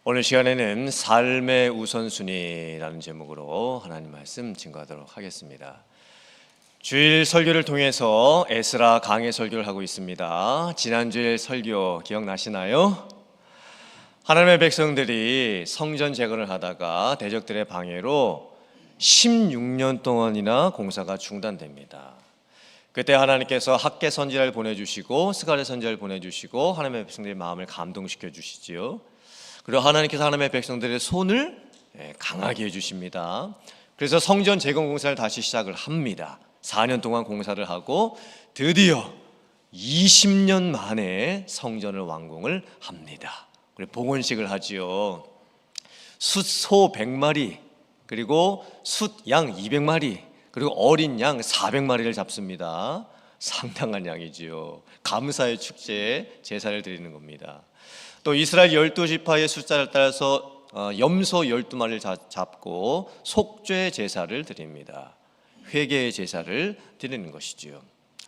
오늘 시간에는 삶의 우선순위라는 제목으로 하나님 말씀 증거하도록 하겠습니다. 주일 설교를 통해서 에스라 강해 설교를 하고 있습니다. 지난주일 설교 기억나시나요? 하나님의 백성들이 성전 재건을 하다가 대적들의 방해로 16년 동안이나 공사가 중단됩니다. 그때 하나님께서 학개 선지자를 보내주시고 스가랴 선지자를 보내주시고 하나님의 백성들의 마음을 감동시켜 주시지요. 그리고 하나님께서 하나님의 백성들의 손을 강하게 해주십니다. 그래서 성전 재건 공사를 다시 시작을 합니다. 4년 동안 공사를 하고 드디어 20년 만에 성전을 완공을 합니다. 그리고 봉헌식을 하지요. 숫소 100마리 그리고 숫양 200마리 그리고 어린 양 400마리를 잡습니다. 상당한 양이지요. 감사의 축제에 제사를 드리는 겁니다. 또 이스라엘 12지파의 숫자를 따라서 염소 12마리를 잡고 속죄 제사를 드립니다. 회개의 제사를 드리는 것이지요.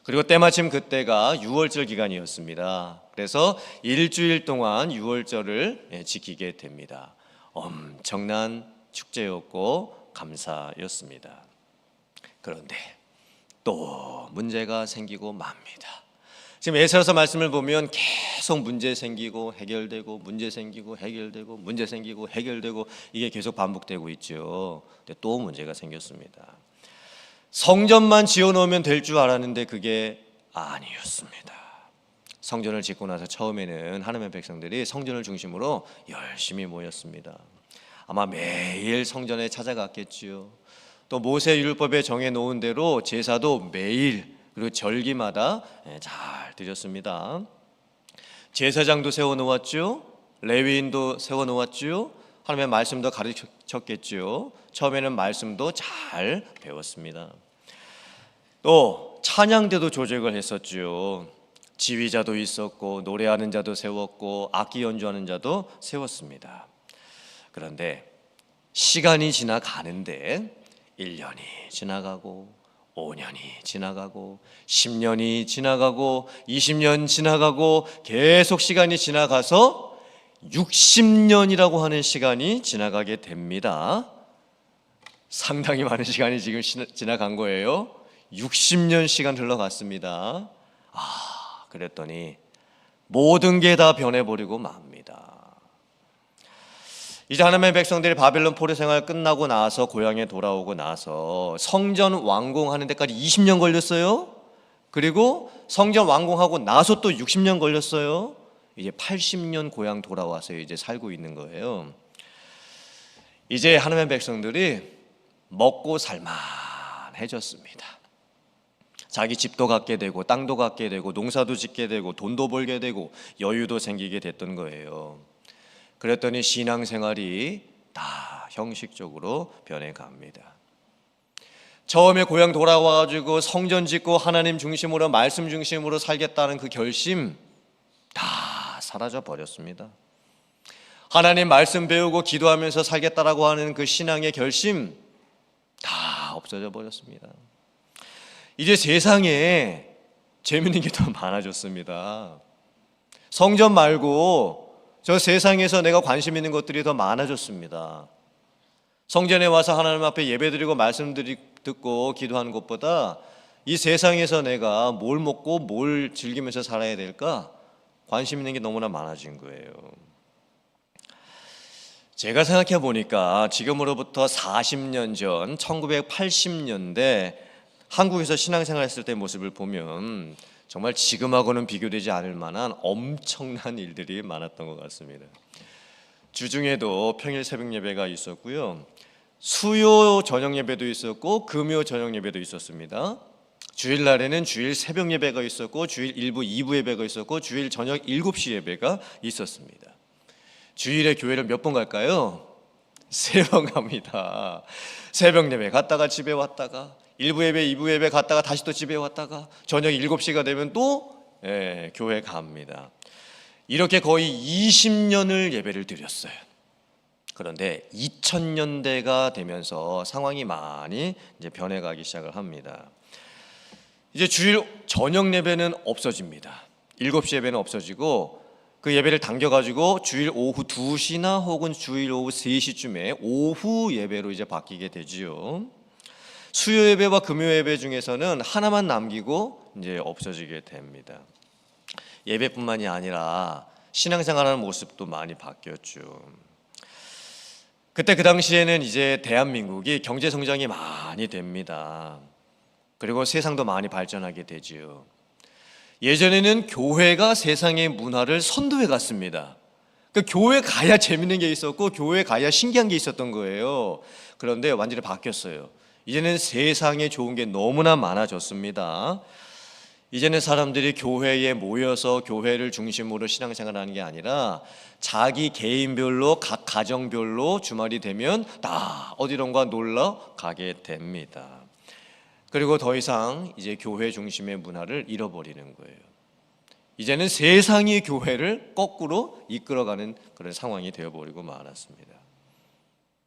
그리고 때마침 그때가 유월절 기간이었습니다. 그래서 일주일 동안 유월절을 지키게 됩니다. 엄청난 축제였고 감사였습니다. 그런데 또 문제가 생기고 맙니다. 지금 에스라서 말씀을 보면 계속 문제 생기고 해결되고 문제 생기고 해결되고 문제 생기고 해결되고 이게 계속 반복되고 있죠. 근데 또 문제가 생겼습니다. 성전만 지어놓으면 될 줄 알았는데 그게 아니었습니다. 성전을 짓고 나서 처음에는 하나님의 백성들이 성전을 중심으로 열심히 모였습니다. 아마 매일 성전에 찾아갔겠지요. 또 모세 율법에 정해놓은 대로 제사도 매일 그리고 절기마다 잘 드렸습니다. 제사장도 세워놓았죠. 레위인도 세워놓았죠. 하나님의 말씀도 가르쳤겠죠. 처음에는 말씀도 잘 배웠습니다. 또 찬양대도 조직을 했었죠. 지휘자도 있었고 노래하는 자도 세웠고 악기 연주하는 자도 세웠습니다. 그런데 시간이 지나가는데 1년이 지나가고 5년이 지나가고 10년이 지나가고 20년 지나가고 계속 시간이 지나가서 60년이라고 하는 시간이 지나가게 됩니다. 상당히 많은 시간이 지금 지나간 거예요. 60년 시간 흘러갔습니다. 그랬더니 모든 게 다 변해버리고 맙니다. 이제 하나님의 백성들이 바벨론 포로 생활 끝나고 나서 고향에 돌아오고 나서 성전 완공하는 데까지 20년 걸렸어요. 그리고 성전 완공하고 나서 또 60년 걸렸어요. 이제 80년 고향 돌아와서 이제 살고 있는 거예요. 이제 하나님의 백성들이 먹고 살만해졌습니다. 자기 집도 갖게 되고 땅도 갖게 되고 농사도 짓게 되고 돈도 벌게 되고 여유도 생기게 됐던 거예요. 그랬더니 신앙생활이 다 형식적으로 변해갑니다. 처음에 고향 돌아와가지고 성전 짓고 하나님 중심으로 말씀 중심으로 살겠다는 그 결심 다 사라져 버렸습니다. 하나님 말씀 배우고 기도하면서 살겠다라고 하는 그 신앙의 결심 다 없어져 버렸습니다. 이제 세상에 재밌는 게 더 많아졌습니다. 성전 말고 저 세상에서 내가 관심 있는 것들이 더 많아졌습니다. 성전에 와서 하나님 앞에 예배드리고 말씀 듣고 기도하는 것보다 이 세상에서 내가 뭘 먹고 뭘 즐기면서 살아야 될까 관심 있는 게 너무나 많아진 거예요. 제가 생각해 보니까 지금으로부터 40년 전 1980년대 한국에서 신앙생활 했을 때 모습을 보면 정말 지금하고는 비교되지 않을 만한 엄청난 일들이 많았던 것 같습니다. 주중에도 평일 새벽 예배가 있었고요. 수요 저녁 예배도 있었고 금요 저녁 예배도 있었습니다. 주일날에는 주일 새벽 예배가 있었고 주일 1부, 2부 예배가 있었고 주일 저녁 7시 예배가 있었습니다. 주일에 교회를 몇 번 갈까요? 3번 갑니다. 새벽 예배 갔다가 집에 왔다가 1부 예배, 2부 예배 갔다가 다시 또 집에 왔다가 저녁 7시가 되면 또 교회 갑니다. 이렇게 거의 20년을 예배를 드렸어요. 그런데 2000년대가 되면서 상황이 많이 이제 변해가기 시작을 합니다. 이제 주일 저녁 예배는 없어집니다. 7시 예배는 없어지고 그 예배를 당겨가지고 주일 오후 2시나 혹은 주일 오후 3시쯤에 오후 예배로 이제 바뀌게 되지요. 수요 예배와 금요 예배 중에서는 하나만 남기고 이제 없어지게 됩니다. 예배뿐만이 아니라 신앙생활하는 모습도 많이 바뀌었죠. 그때 그 당시에는 이제 대한민국이 경제 성장이 많이 됩니다. 그리고 세상도 많이 발전하게 되지요. 예전에는 교회가 세상의 문화를 선도해 갔습니다. 그 교회 가야 재밌는 게 있었고 교회 가야 신기한 게 있었던 거예요. 그런데 완전히 바뀌었어요. 이제는 세상에 좋은 게 너무나 많아졌습니다. 이제는 사람들이 교회에 모여서 교회를 중심으로 신앙생활하는 게 아니라 자기 개인별로 각 가정별로 주말이 되면 다 어디론가 놀러 가게 됩니다. 그리고 더 이상 이제 교회 중심의 문화를 잃어버리는 거예요. 이제는 세상이 교회를 거꾸로 이끌어가는 그런 상황이 되어버리고 말았습니다.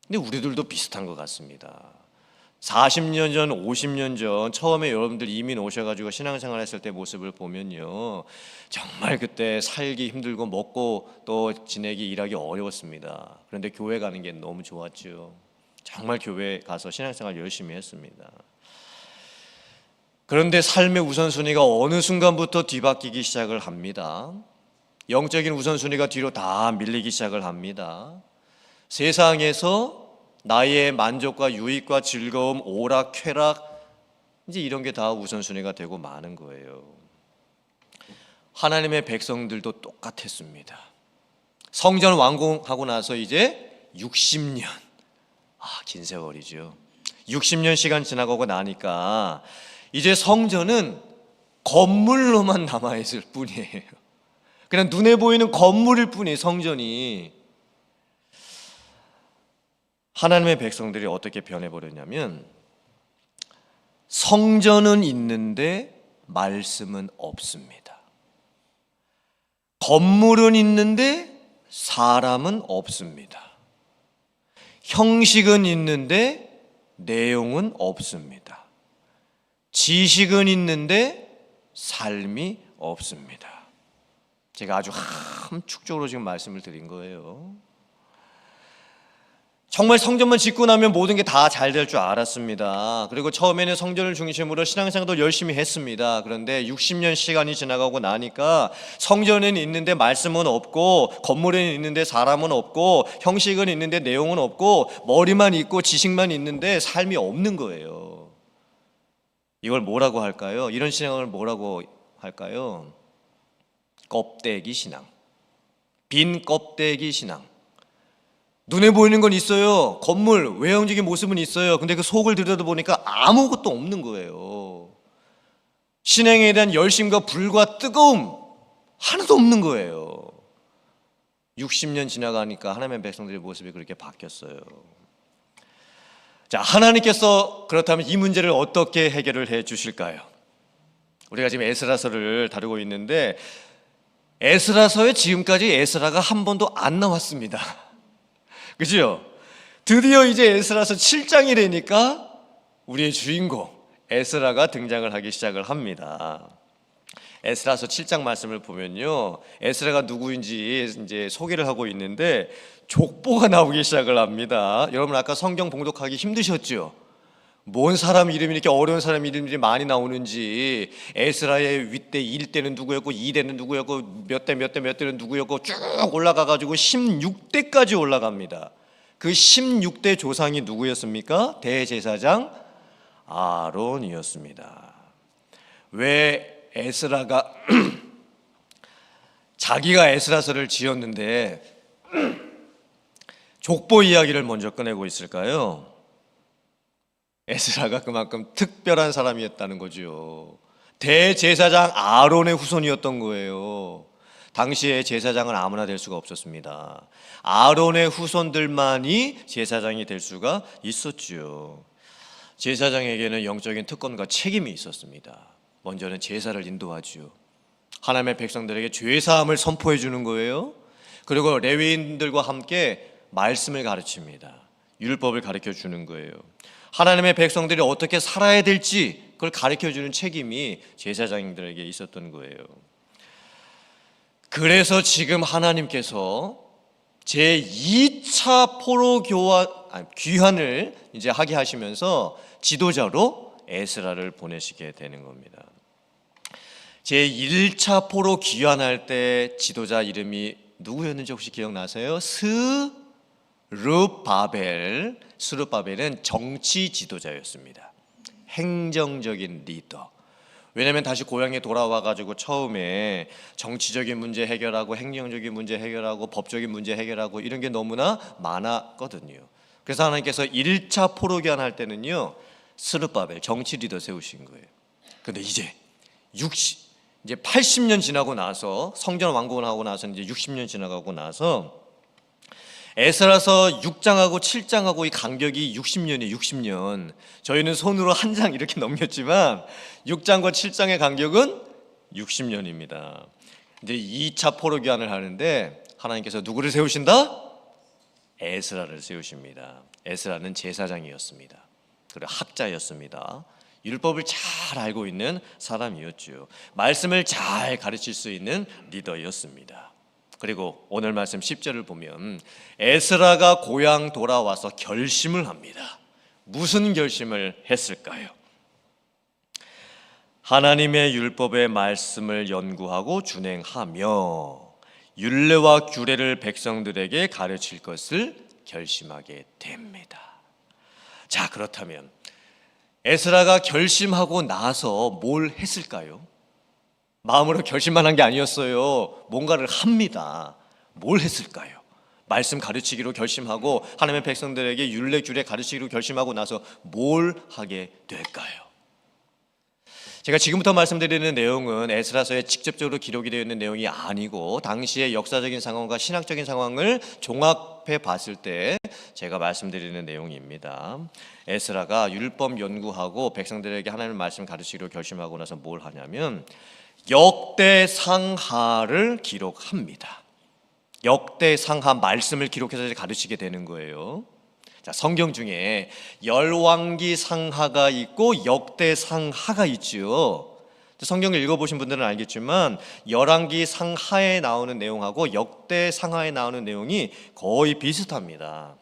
근데 우리들도 비슷한 것 같습니다. 40년 전, 50년 전 처음에 여러분들 이민 오셔가지고 신앙생활 했을 때 모습을 보면요, 정말 그때 살기 힘들고 먹고 또 지내기 일하기 어려웠습니다. 그런데 교회 가는 게 너무 좋았죠. 정말 교회 가서 신앙생활 열심히 했습니다. 그런데 삶의 우선순위가 어느 순간부터 뒤바뀌기 시작을 합니다. 영적인 우선순위가 뒤로 다 밀리기 시작을 합니다. 세상에서 나의 만족과 유익과 즐거움, 오락, 쾌락, 이제 이런 게 다 우선순위가 되고 마는 거예요. 하나님의 백성들도 똑같았습니다. 성전 완공하고 나서 이제 60년, 긴 세월이죠. 60년 시간 지나가고 나니까 이제 성전은 건물로만 남아있을 뿐이에요. 그냥 눈에 보이는 건물일 뿐이에요, 성전이. 하나님의 백성들이 어떻게 변해버렸냐면 성전은 있는데 말씀은 없습니다. 건물은 있는데 사람은 없습니다. 형식은 있는데 내용은 없습니다. 지식은 있는데 삶이 없습니다. 제가 아주 함축적으로 지금 말씀을 드린 거예요. 정말 성전만 짓고 나면 모든 게 다 잘 될 줄 알았습니다. 그리고 처음에는 성전을 중심으로 신앙생활도 열심히 했습니다. 그런데 60년 시간이 지나가고 나니까 성전은 있는데 말씀은 없고, 건물은 있는데 사람은 없고, 형식은 있는데 내용은 없고, 머리만 있고 지식만 있는데 삶이 없는 거예요. 이걸 뭐라고 할까요? 이런 신앙을 뭐라고 할까요? 껍데기 신앙, 빈 껍데기 신앙. 눈에 보이는 건 있어요. 건물, 외형적인 모습은 있어요. 근데 그 속을 들여다보니까 아무것도 없는 거예요. 신앙에 대한 열심과 불과 뜨거움 하나도 없는 거예요. 60년 지나가니까 하나님의 백성들의 모습이 그렇게 바뀌었어요. 자, 하나님께서 그렇다면 이 문제를 어떻게 해결을 해 주실까요? 우리가 지금 에스라서를 다루고 있는데 에스라서에 지금까지 에스라가 한 번도 안 나왔습니다. 그죠? 드디어 이제 에스라서 7장이 되니까 우리의 주인공 에스라가 등장을 하기 시작을 합니다. 에스라서 7장 말씀을 보면요, 에스라가 누구인지 이제 소개를 하고 있는데 족보가 나오기 시작을 합니다. 여러분 아까 성경 봉독하기 힘드셨죠? 뭔 사람 이름이 이렇게 어려운 사람 이름들이 많이 나오는지, 에스라의 윗대 1대는 누구였고 2대는 누구였고 몇 대 몇 대는 누구였고 쭉 올라가가지고 16대까지 올라갑니다. 그 16대 조상이 누구였습니까? 대제사장 아론이었습니다. 왜 에스라가 자기가 에스라서를 지었는데 족보 이야기를 먼저 꺼내고 있을까요? 에스라가 그만큼 특별한 사람이었다는 거죠. 대제사장 아론의 후손이었던 거예요. 당시에 제사장은 아무나 될 수가 없었습니다. 아론의 후손들만이 제사장이 될 수가 있었죠. 제사장에게는 영적인 특권과 책임이 있었습니다. 먼저는 제사를 인도하죠. 하나님의 백성들에게 죄사함을 선포해 주는 거예요. 그리고 레위인들과 함께 말씀을 가르칩니다. 율법을 가르쳐 주는 거예요. 하나님의 백성들이 어떻게 살아야 될지 그걸 가르쳐 주는 책임이 제사장들에게 있었던 거예요. 그래서 지금 하나님께서 제2차 포로 귀환을 이제 하게 하시면서 지도자로 에스라를 보내시게 되는 겁니다. 제1차 포로 귀환할 때 지도자 이름이 누구였는지 혹시 기억나세요? 스룹바벨은 정치 지도자였습니다. 행정적인 리더. 왜냐하면 다시 고향에 돌아와가지고 처음에 정치적인 문제 해결하고 행정적인 문제 해결하고 법적인 문제 해결하고 이런 게 너무나 많았거든요. 그래서 하나님께서 1차 포로 귀환할 때는요, 스룹바벨 정치 리더 세우신 거예요. 근데 이제 80년 지나고 나서, 성전 완공을 하고 나서 이제 60년 지나가고 나서 에스라서 6장하고 7장하고 이 간격이 60년이에요. 60년. 저희는 손으로 한 장 이렇게 넘겼지만 6장과 7장의 간격은 60년입니다. 이제 2차 포로 귀환을 하는데 하나님께서 누구를 세우신다? 에스라를 세우십니다. 에스라는 제사장이었습니다. 그리고 학자였습니다. 율법을 잘 알고 있는 사람이었죠. 말씀을 잘 가르칠 수 있는 리더였습니다. 그리고 오늘 말씀 10절을 보면 에스라가 고향 돌아와서 결심을 합니다. 무슨 결심을 했을까요? 하나님의 율법의 말씀을 연구하고 준행하며 율례와 규례를 백성들에게 가르칠 것을 결심하게 됩니다. 자, 그렇다면 에스라가 결심하고 나서 뭘 했을까요? 마음으로 결심만 한 게 아니었어요. 뭔가를 합니다. 뭘 했을까요? 말씀 가르치기로 결심하고 하나님의 백성들에게 율례 규례 가르치기로 결심하고 나서 뭘 하게 될까요? 제가 지금부터 말씀드리는 내용은 에스라서에 직접적으로 기록이 되어 있는 내용이 아니고 당시의 역사적인 상황과 신학적인 상황을 종합해 봤을 때 제가 말씀드리는 내용입니다. 에스라가 율법 연구하고 백성들에게 하나님의 말씀 가르치기로 결심하고 나서 뭘 하냐면 역대상하를 기록합니다. 역대상하 말씀을 기록해서 가르치게 되는 거예요. 자, 성경 중에 열왕기 상하가 있고 역대상하가 있죠. 성경을 읽어보신 분들은 알겠지만 열왕기 상하에 나오는 내용하고 역대상하에 나오는 내용이 거의 비슷합니다.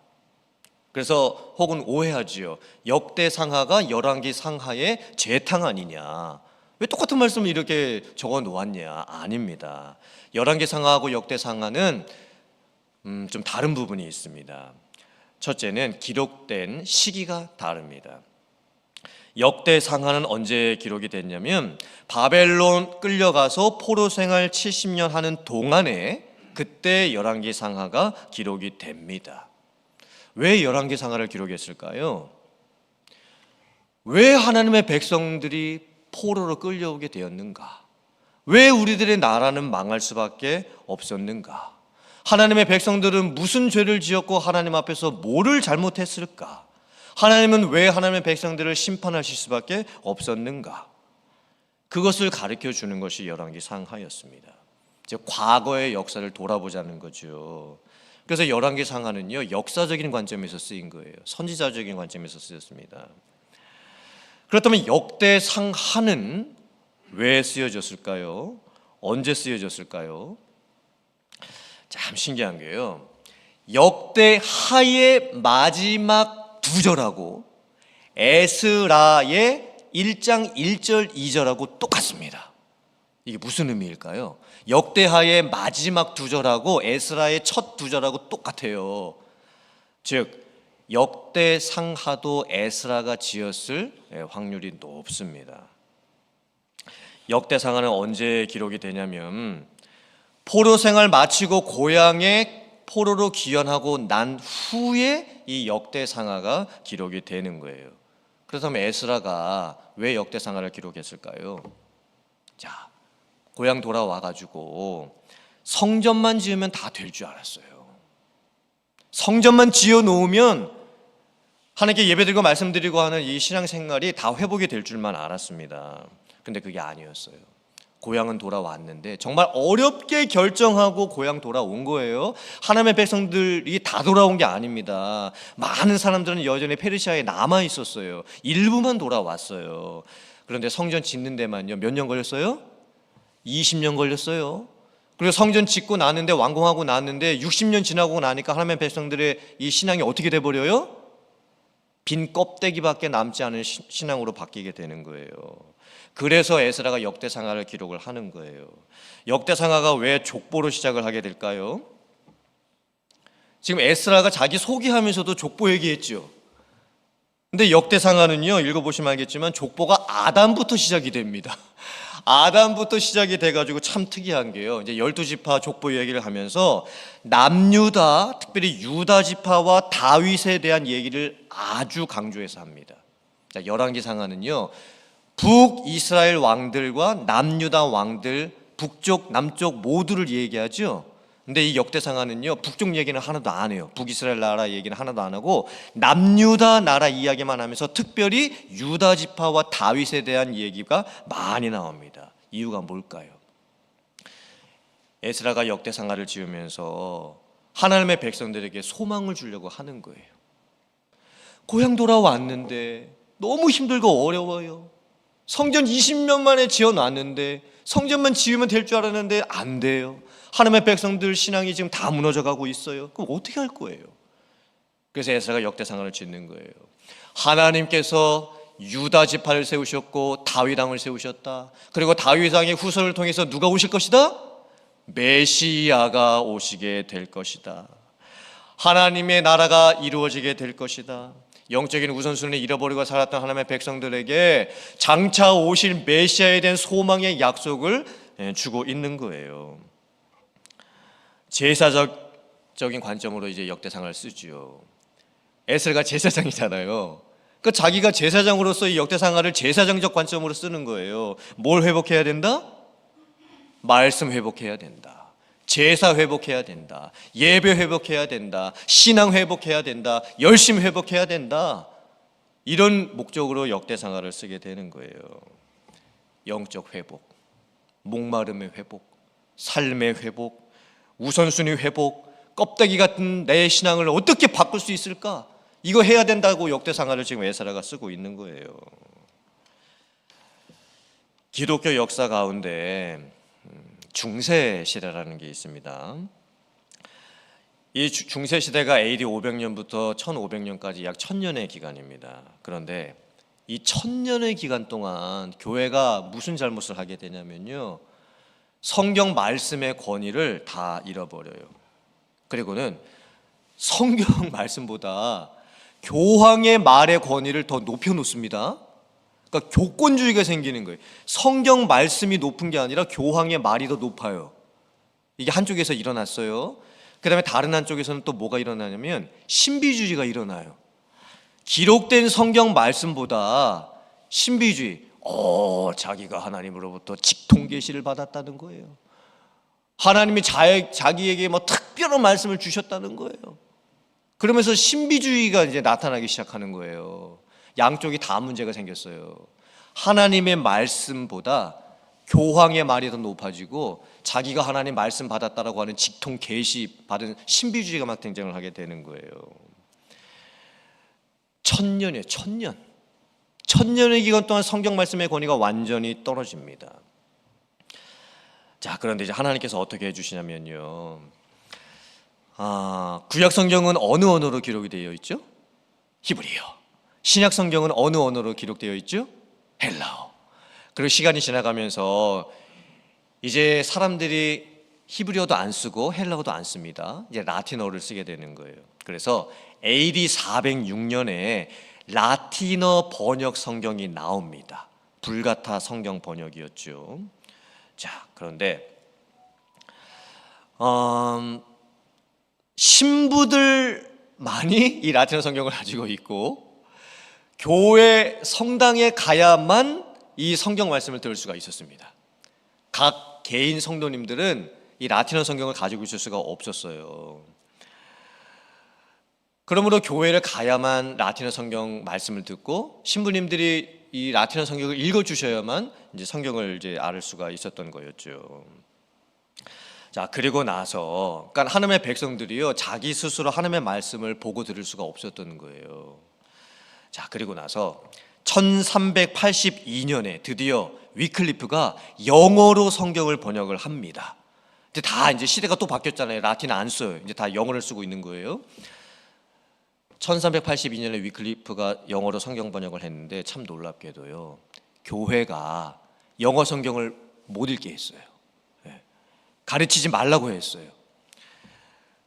그래서 혹은 오해하지요. 역대상하가 열왕기 상하의 재탕 아니냐, 왜 똑같은 말씀을 이렇게 적어 놓았냐? 아닙니다. 열왕기 상하하고 역대 상하는 좀 다른 부분이 있습니다. 첫째는 기록된 시기가 다릅니다. 역대 상하는 언제 기록이 됐냐면 바벨론 끌려가서 포로 생활 70년 하는 동안에 그때 열왕기 상하가 기록이 됩니다. 왜 열왕기 상하를 기록했을까요? 왜 하나님의 백성들이 포로로 끌려오게 되었는가? 왜 우리들의 나라는 망할 수밖에 없었는가? 하나님의 백성들은 무슨 죄를 지었고 하나님 앞에서 뭐를 잘못했을까? 하나님은 왜 하나님의 백성들을 심판하실 수밖에 없었는가? 그것을 가르쳐 주는 것이 열왕기 상하였습니다. 즉 과거의 역사를 돌아보자는 거죠. 그래서 열왕기 상하는요, 역사적인 관점에서 쓰인 거예요. 선지자적인 관점에서 쓰였습니다. 그렇다면 역대 상하는 왜 쓰여졌을까요? 언제 쓰여졌을까요? 참 신기한 게요, 역대 하의 마지막 두 절하고 에스라의 1장 1절 2절하고 똑같습니다. 이게 무슨 의미일까요? 역대하의 마지막 두 절하고 에스라의 첫 두 절하고 똑같아요. 즉 역대상하도 에스라가 지었을 확률이 높습니다. 역대상하는 언제 기록이 되냐면 포로 생활 마치고 고향에 포로로 귀환하고 난 후에 이 역대상하가 기록이 되는 거예요. 그렇다면 에스라가 왜 역대상하를 기록했을까요? 자, 고향 돌아와가지고 성전만 지으면 다 될 줄 알았어요. 성전만 지어 놓으면 하나님께 예배드리고 말씀드리고 하는 이 신앙생활이 다 회복이 될 줄만 알았습니다. 근데 그게 아니었어요. 고향은 돌아왔는데 정말 어렵게 결정하고 고향 돌아온 거예요. 하나님의 백성들이 다 돌아온 게 아닙니다. 많은 사람들은 여전히 페르시아에 남아 있었어요. 일부만 돌아왔어요. 그런데 성전 짓는 데만요, 몇 년 걸렸어요? 20년 걸렸어요. 그리고 성전 짓고 나는데, 완공하고 나는데 60년 지나고 나니까 하나님의 백성들의 이 신앙이 어떻게 돼버려요? 빈 껍데기밖에 남지 않은 신앙으로 바뀌게 되는 거예요. 그래서 에스라가 역대상하를 기록을 하는 거예요. 역대상하가 왜 족보로 시작을 하게 될까요? 지금 에스라가 자기 소개하면서도 족보 얘기했죠. 근데 역대상하는요, 읽어보시면 알겠지만 족보가 아담부터 시작이 됩니다. 아담부터 시작이 돼가지고 참 특이한 게요, 이제 12지파 족보 얘기를 하면서 남유다, 특별히 유다 지파와 다윗에 대한 얘기를 아주 강조해서 합니다. 자, 열왕기상하는요, 북이스라엘 왕들과 남유다 왕들, 북쪽 남쪽 모두를 얘기하죠. 근데 이 역대상하는요, 북쪽 얘기는 하나도 안 해요. 북이스라엘 나라 얘기는 하나도 안 하고 남유다 나라 이야기만 하면서 특별히 유다 지파와 다윗에 대한 얘기가 많이 나옵니다. 이유가 뭘까요? 에스라가 역대상하를 지으면서 하나님의 백성들에게 소망을 주려고 하는 거예요. 고향 돌아왔는데 너무 힘들고 어려워요. 성전 20년 만에 지어놨는데, 성전만 지으면 될 줄 알았는데 안 돼요. 하나님의 백성들 신앙이 지금 다 무너져 가고 있어요. 그럼 어떻게 할 거예요? 그래서 에스라가 역대상을 짓는 거예요. 하나님께서 유다 지파를 세우셨고 다윗 왕을 세우셨다. 그리고 다윗 왕의 후손을 통해서 누가 오실 것이다? 메시아가 오시게 될 것이다. 하나님의 나라가 이루어지게 될 것이다. 영적인 우선순위를 잃어버리고 살았던 하나님의 백성들에게 장차 오실 메시아에 대한 소망의 약속을 주고 있는 거예요. 제사적인 관점으로 이제 역대상을 쓰지요. 에스라가 제사장이잖아요. 그 자기가 제사장으로서 이 역대상을 제사장적 관점으로 쓰는 거예요. 뭘 회복해야 된다? 말씀 회복해야 된다. 제사 회복해야 된다. 예배 회복해야 된다. 신앙 회복해야 된다. 열심 회복해야 된다. 이런 목적으로 역대상하를 쓰게 되는 거예요. 영적 회복, 목마름의 회복, 삶의 회복, 우선순위 회복, 껍데기 같은 내 신앙을 어떻게 바꿀 수 있을까? 이거 해야 된다고 역대상하를 지금 에스라가 쓰고 있는 거예요. 기독교 역사 가운데 중세 시대라는 게 있습니다. 이 중세 시대가 AD 500년부터 1500년까지 약 1000년의 기간입니다. 그런데 이 1000년의 기간 동안 교회가 무슨 잘못을 하게 되냐면요, 성경 말씀의 권위를 다 잃어버려요. 그리고는 성경 말씀보다 교황의 말의 권위를 더 높여놓습니다. 그러니까 교권주의가 생기는 거예요. 성경 말씀이 높은 게 아니라 교황의 말이 더 높아요. 이게 한쪽에서 일어났어요. 그 다음에 다른 한쪽에서는 또 뭐가 일어나냐면 신비주의가 일어나요. 기록된 성경 말씀보다 신비주의, 자기가 하나님으로부터 직통 계시를 받았다는 거예요. 하나님이 자기에게 뭐 특별한 말씀을 주셨다는 거예요. 그러면서 신비주의가 이제 나타나기 시작하는 거예요. 양쪽이 다 문제가 생겼어요. 하나님의 말씀보다 교황의 말이 더 높아지고 자기가 하나님 말씀 받았다라고 하는 직통 계시 받은 신비주의가 막 등장을 하게 되는 거예요. 1000년이에요. 1000년. 1000년의 기간 동안 성경 말씀의 권위가 완전히 떨어집니다. 자, 그런데 이제 하나님께서 어떻게 해주시냐면요, 구약 성경은 어느 언어로 기록이 되어 있죠? 히브리어. 신약 성경은 어느 언어로 기록되어 있죠? 헬라어. 그리고 시간이 지나가면서 이제 사람들이 히브리어도 안 쓰고 헬라어도 안 씁니다. 이제 라틴어를 쓰게 되는 거예요. 그래서 AD 406년에 라틴어 번역 성경이 나옵니다. 불가타 성경 번역이었죠. 자, 그런데 신부들만이 이 라틴어 성경을 가지고 있고 교회 성당에 가야만 이 성경 말씀을 들을 수가 있었습니다. 각 개인 성도님들은 이 라틴어 성경을 가지고 있을 수가 없었어요. 그러므로 교회를 가야만 라틴어 성경 말씀을 듣고 신부님들이 이 라틴어 성경을 읽어주셔야만 이제 성경을 이제 알 수가 있었던 거였죠. 자, 그리고 나서 그러니까 하나님의 백성들이요, 자기 스스로 하나님의 말씀을 보고 들을 수가 없었던 거예요. 자, 그리고 나서 1382년에 드디어 위클리프가 영어로 성경을 번역을 합니다. 이제 다 이제 시대가 또 바뀌었잖아요. 라틴 안 써요. 이제 다 영어를 쓰고 있는 거예요. 1382년에 위클리프가 영어로 성경 번역을 했는데 참 놀랍게도요. 교회가 영어 성경을 못 읽게 했어요. 가르치지 말라고 했어요.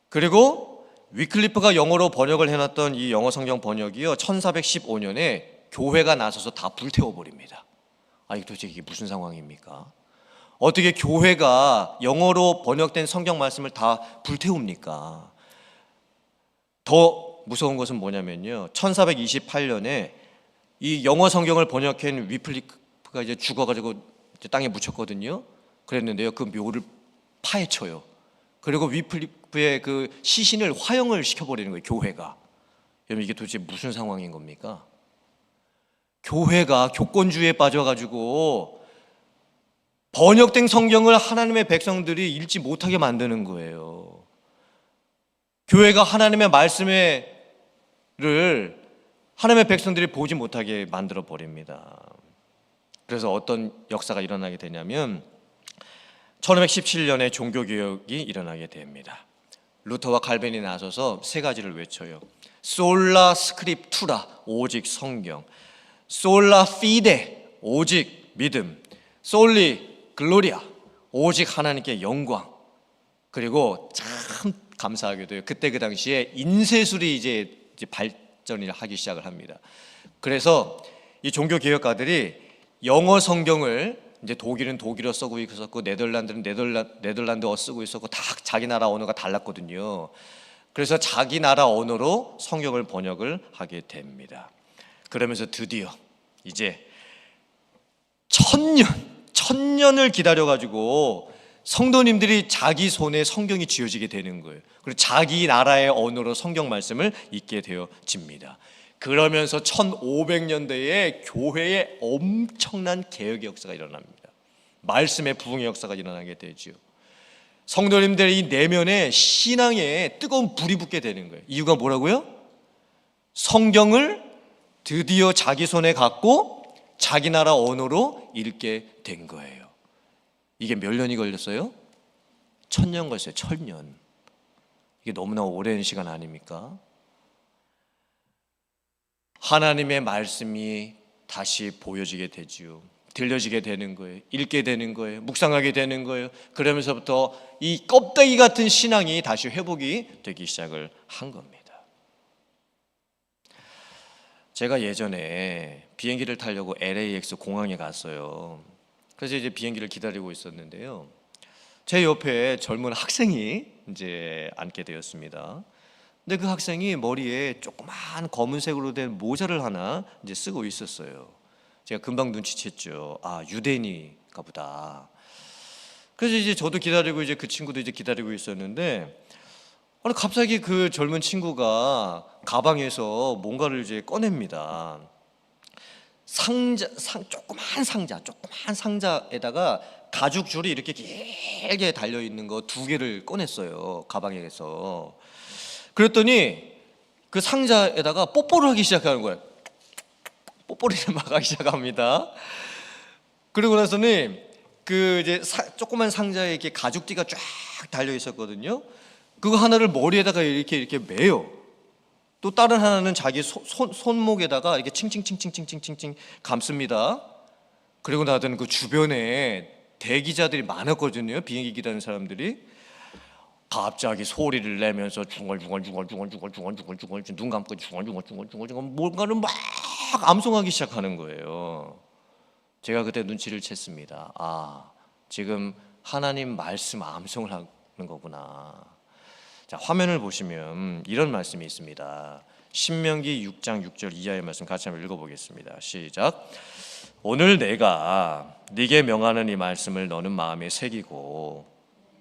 그리고 위클리프가 영어로 번역을 해놨던 이 영어 성경 번역이요, 1415년에 교회가 나서서 다 불태워버립니다. 아니 도대체 이게 무슨 상황입니까? 어떻게 교회가 영어로 번역된 성경 말씀을 다 불태웁니까? 더 무서운 것은 뭐냐면요, 1428년에 이 영어 성경을 번역한 위클리프가 이제 죽어가지고 이제 땅에 묻혔거든요. 그랬는데요, 그 묘를 파헤쳐요. 그리고 위클리프의 그 시신을 화형을 시켜버리는 거예요, 교회가. 여러분, 이게 도대체 무슨 상황인 겁니까? 교회가 교권주의에 빠져가지고 번역된 성경을 하나님의 백성들이 읽지 못하게 만드는 거예요. 교회가 하나님의 말씀을 하나님의 백성들이 보지 못하게 만들어 버립니다. 그래서 어떤 역사가 일어나게 되냐면 1517년에 종교개혁이 일어나게 됩니다. 루터와 칼빈이 나서서 세 가지를 외쳐요. 솔라 스크립투라, 오직 성경. 솔라 피데, 오직 믿음. 솔리 글로리아, 오직 하나님께 영광. 그리고 참 감사하게도요, 그때 그 당시에 인쇄술이 이제 발전을 하기 시작을 합니다. 그래서 이 종교개혁가들이 영어 성경을, 이제 독일은 독일어 쓰고 있었고 네덜란드는 네덜란드어 쓰고 있었고 다 자기 나라 언어가 달랐거든요. 그래서 자기 나라 언어로 성경을 번역을 하게 됩니다. 그러면서 드디어 이제 천년을 기다려가지고 성도님들이 자기 손에 성경이 쥐어지게 되는 거예요. 그리고 자기 나라의 언어로 성경 말씀을 읽게 되어집니다. 그러면서 1500년대에 교회에 엄청난 개혁의 역사가 일어납니다. 말씀의 부흥의 역사가 일어나게 되죠. 성도님들의 이 내면에 신앙에 뜨거운 불이 붙게 되는 거예요. 이유가 뭐라고요? 성경을 드디어 자기 손에 갖고 자기 나라 언어로 읽게 된 거예요. 이게 몇 년이 걸렸어요? 1000년 걸렸어요. 1000년. 이게 너무나 오랜 시간 아닙니까? 하나님의 말씀이 다시 보여지게 되지요. 들려지게 되는 거예요. 읽게 되는 거예요. 묵상하게 되는 거예요. 그러면서부터 이 껍데기 같은 신앙이 다시 회복이 되기 시작을 한 겁니다. 제가 예전에 비행기를 타려고 LAX 공항에 갔어요. 그래서 이제 비행기를 기다리고 있었는데요, 제 옆에 젊은 학생이 이제 앉게 되었습니다. 근데 그 학생이 머리에 조그만 검은색으로 된 모자를 하나 이제 쓰고 있었어요. 제가 금방 눈치챘죠. 아, 유대인인가 보다. 그래서 이제 저도 기다리고 이제 그 친구도 이제 기다리고 있었는데, 아니 갑자기 그 젊은 친구가 가방에서 뭔가를 이제 꺼냅니다. 조그만 상자에다가 가죽 줄이 이렇게 길게 달려 있는 거 2개를 꺼냈어요, 가방에서. 그랬더니 그 상자에다가 뽀뽀를 하기 시작하는 거예요. 뽀뽀를 막 하기 시작합니다. 그리고 나서는 그 이제 조그만 상자에 이렇게 가죽띠가 쫙 달려 있었거든요. 그거 하나를 머리에다가 이렇게 매요. 또 다른 하나는 자기 손목에다가 이렇게 칭칭칭칭칭칭칭 감습니다. 그리고 나더니 그 주변에 대기자들이 많았거든요. 비행기 기다리는 사람들이. 갑자기 소리를 내면서 중얼중얼 눈 감고 중얼중얼 뭔가를 막 암송하기 시작하는 거예요. 제가 그때 눈치를 챘습니다. 아, 지금 하나님 말씀 암송을 하는 거구나. 자, 화면을 보시면 이런 말씀이 있습니다. 신명기 6장 6절 이하의 말씀 같이 한번 읽어보겠습니다. 시작. 오늘 내가 네게 명하는 이 말씀을 너는 마음에 새기고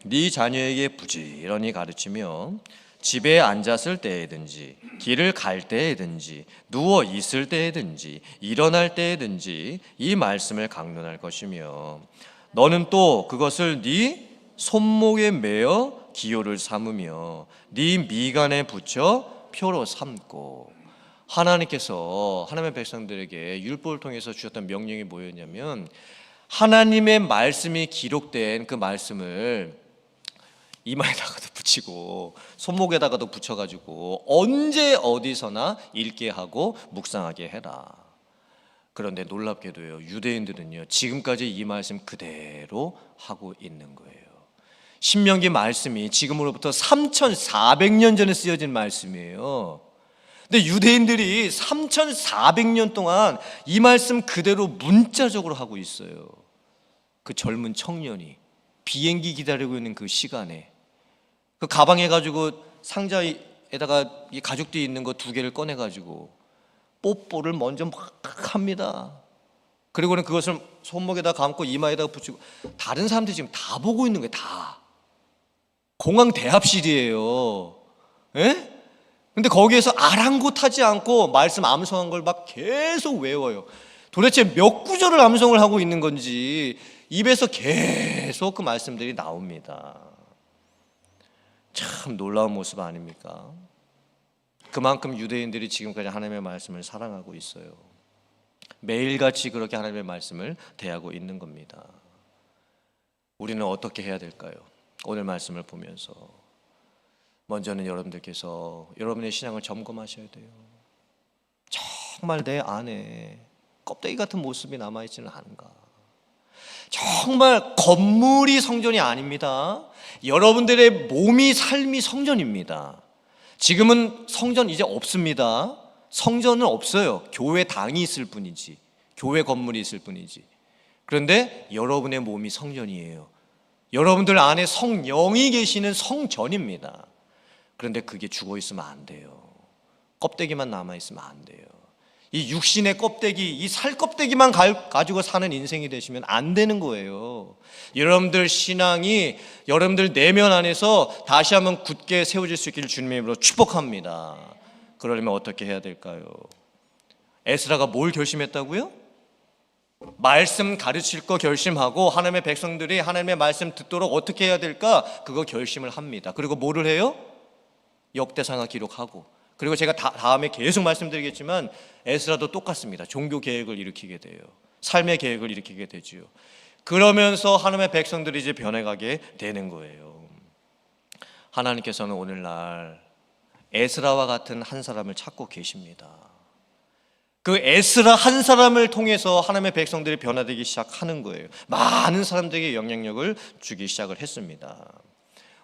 네 자녀에게 부지런히 가르치며 집에 앉았을 때에든지 길을 갈 때에든지 누워 있을 때에든지 일어날 때에든지 이 말씀을 강론할 것이며 너는 또 그것을 네 손목에 매어 기호를 삼으며 네 미간에 붙여 표로 삼고. 하나님께서 하나님의 백성들에게 율법을 통해서 주셨던 명령이 뭐였냐면, 하나님의 말씀이 기록된 그 말씀을 이마에다가도 붙이고 손목에다가도 붙여가지고 언제 어디서나 읽게 하고 묵상하게 해라. 그런데 놀랍게도요, 유대인들은요 지금까지 이 말씀 그대로 하고 있는 거예요. 신명기 말씀이 지금으로부터 3,400년 전에 쓰여진 말씀이에요. 근데 유대인들이 3,400년 동안 이 말씀 그대로 문자적으로 하고 있어요. 그 젊은 청년이 비행기 기다리고 있는 그 시간에 그 가방에 가지고 상자에다가 이 가죽띠 있는 거 2개를 꺼내 가지고 뽀뽀를 먼저 막 합니다. 그리고는 그것을 손목에다 감고 이마에다 붙이고, 다른 사람들이 지금 다 보고 있는 거예요. 다 공항 대합실이에요. 예? 근데 거기에서 아랑곳하지 않고 말씀 암송한 걸 막 계속 외워요. 도대체 몇 구절을 암송을 하고 있는 건지 입에서 계속 그 말씀들이 나옵니다. 참 놀라운 모습 아닙니까? 그만큼 유대인들이 지금까지 하나님의 말씀을 사랑하고 있어요. 매일같이 그렇게 하나님의 말씀을 대하고 있는 겁니다. 우리는 어떻게 해야 될까요? 오늘 말씀을 보면서 먼저는 여러분들께서 여러분의 신앙을 점검하셔야 돼요. 정말 내 안에 껍데기 같은 모습이 남아있지는 않은가? 정말 건물이 성전이 아닙니다. 여러분들의 몸이, 삶이 성전입니다. 지금은 성전 이제 없습니다. 성전은 없어요. 교회 당이 있을 뿐이지, 교회 건물이 있을 뿐이지. 그런데 여러분의 몸이 성전이에요. 여러분들 안에 성령이 계시는 성전입니다. 그런데 그게 죽어 있으면 안 돼요. 껍데기만 남아 있으면 안 돼요. 이 육신의 껍데기, 이 살 껍데기만 가지고 사는 인생이 되시면 안 되는 거예요. 여러분들 신앙이 여러분들 내면 안에서 다시 한번 굳게 세워질 수 있기를 주님의 이름으로 축복합니다. 그러려면 어떻게 해야 될까요? 에스라가 뭘 결심했다고요? 말씀 가르칠 거 결심하고 하나님의 백성들이 하나님의 말씀 듣도록 어떻게 해야 될까? 그거 결심을 합니다. 그리고 뭐를 해요? 역대상을 기록하고, 그리고 제가 다음에 계속 말씀드리겠지만 에스라도 똑같습니다. 종교 계획을 일으키게 돼요. 삶의 계획을 일으키게 되지요. 그러면서 하나님의 백성들이 이제 변해가게 되는 거예요. 하나님께서는 오늘날 에스라와 같은 한 사람을 찾고 계십니다. 그 에스라 한 사람을 통해서 하나님의 백성들이 변화되기 시작하는 거예요. 많은 사람들에게 영향력을 주기 시작을 했습니다.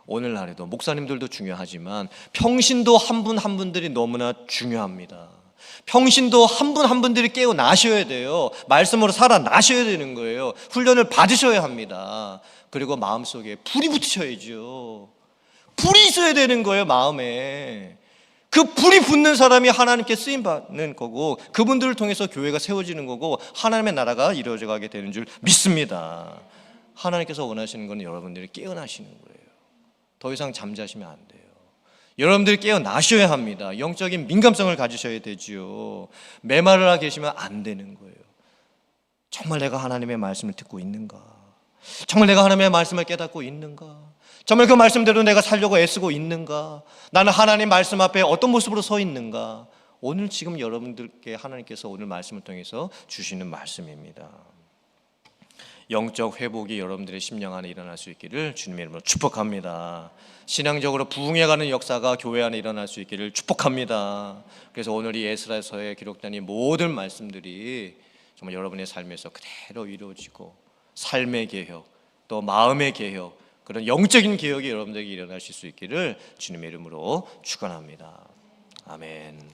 오늘날에도 목사님들도 중요하지만 평신도 한 분 한 분들이 너무나 중요합니다. 평신도 한 분 한 분들이 깨어나셔야 돼요. 말씀으로 살아나셔야 되는 거예요. 훈련을 받으셔야 합니다. 그리고 마음속에 불이 붙으셔야죠. 불이 있어야 되는 거예요. 마음에 그 불이 붙는 사람이 하나님께 쓰임받는 거고, 그분들을 통해서 교회가 세워지는 거고 하나님의 나라가 이루어져 가게 되는 줄 믿습니다. 하나님께서 원하시는 건 여러분들이 깨어나시는 거예요. 더 이상 잠자시면 안 돼요. 여러분들이 깨어나셔야 합니다. 영적인 민감성을 가지셔야 되지요. 메마르라 계시면 안 되는 거예요. 정말 내가 하나님의 말씀을 듣고 있는가? 정말 내가 하나님의 말씀을 깨닫고 있는가? 정말 그 말씀대로 내가 살려고 애쓰고 있는가? 나는 하나님 말씀 앞에 어떤 모습으로 서 있는가? 오늘 지금 여러분들께 하나님께서 오늘 말씀을 통해서 주시는 말씀입니다. 영적 회복이 여러분들의 심령 안에 일어날 수 있기를 주님의 이름으로 축복합니다. 신앙적으로 부흥해가는 역사가 교회 안에 일어날 수 있기를 축복합니다. 그래서 오늘 이 에스라서에 기록된 이 모든 말씀들이 정말 여러분의 삶에서 그대로 이루어지고 삶의 개혁, 또 마음의 개혁, 그런 영적인 개혁이 여러분들에게 일어나실 수 있기를 주님의 이름으로 축원합니다. 아멘.